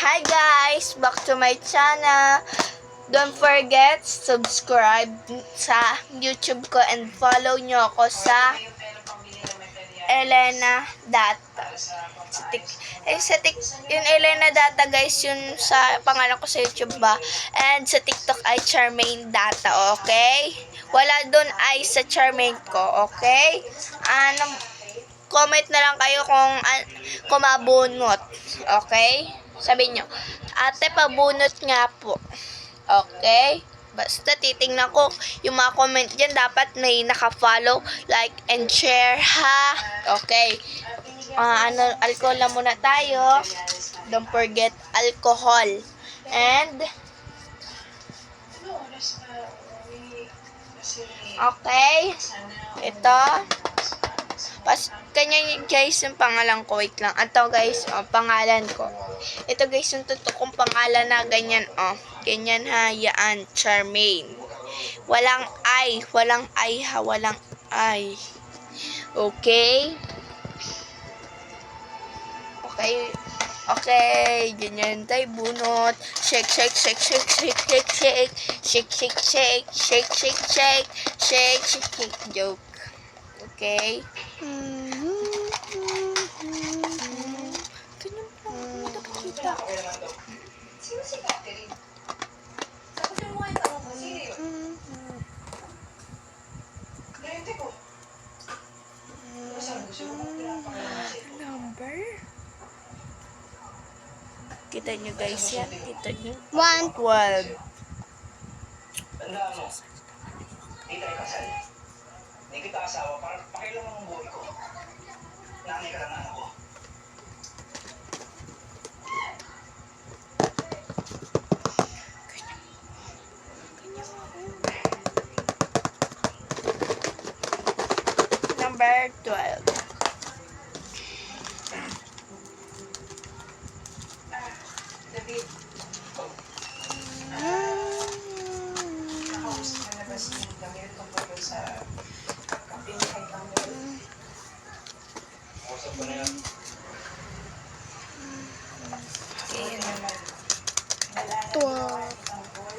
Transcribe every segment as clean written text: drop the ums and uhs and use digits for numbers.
Hi guys! Back to my channel. Don't forget, subscribe sa YouTube ko and follow nyo ako sa Elena Data. Yung Elena Data guys, yun sa pangalan ko sa YouTube ba. And sa TikTok ay Charmaine Data, okay? Wala dun ay sa Charmaine ko, okay? Comment na lang kayo kung mabunot, okay? Sabihin nyo, ate, pabunot nga po. Okay? Basta titingnan ko yung mga comment dyan. Dapat may naka-follow, like, and share, ha? Okay. Alcohol na muna tayo. Don't forget alcohol. And, okay. Ito. Kanya guys yung pangalan ko. Wait lang. Ito guys, pangalan ko. Ito guys yung totoo kong pangalan na ganyan. Ganyan ha. Yan. Charmaine. Walang I. Walang I ha. Walang I. Okay. Okay. Okay. Ganyan tayo. Bunot. Shake, shake, shake, shake, shake, shake, shake. Shake, shake, shake. Shake, shake, shake. Shake, shake, shake. Joke. Okay. Sino si Catherine? Tapos yung mga tanong ko, sino yun? Kliyente ko. Saan gusto mo pinapakalaman sa ito? Number? Kita nyo guys yan. Kita nyo. 112. Tandaan mo, di tayo kasal. Di kita asawa para pakilaman ang buhay ko. Nanay ka lang anak ko. Number 12. David. Nakausap na ba si Camille tungkol sa kamping kay Camille? Kausap ko na yan. Kaya naman, wala na ginawa ni Tangkol.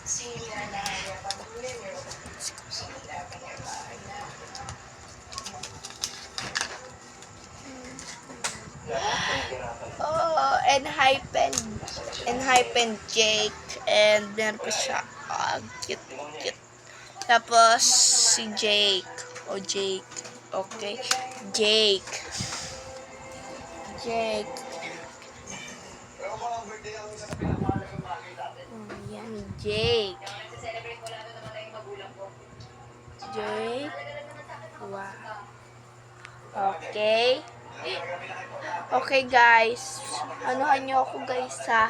Sila na yung pag-ulit. Sila dapat yung bahay na. Oh, and Jake. And meron pa siya. Cute, cute. Tapos, si Jake. Jake. Okay. Jake. Yan, Jake. Jake. Wow. Okay. Okay guys, anuhan nyo ako guys sa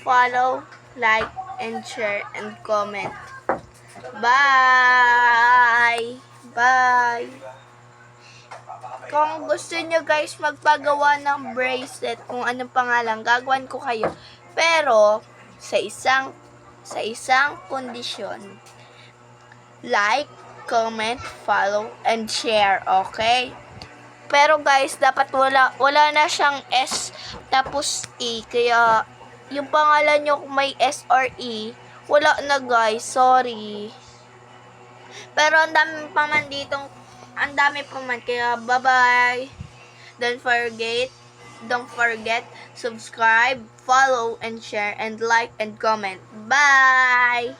follow, like, and share, and comment. Bye! Bye! Kung gusto nyo guys magpagawa ng bracelet, kung anong pangalan, gagawin ko kayo. Pero, sa isang kondisyon. Like, comment, follow, and share, okay? Pero guys, dapat wala na siyang S tapos E. Kaya, yung pangalan nyo kung may S or E, wala na guys. Sorry. Pero ang dami pa man ditong, Kaya, bye-bye. Don't forget, subscribe, follow, and share, and like, and comment. Bye!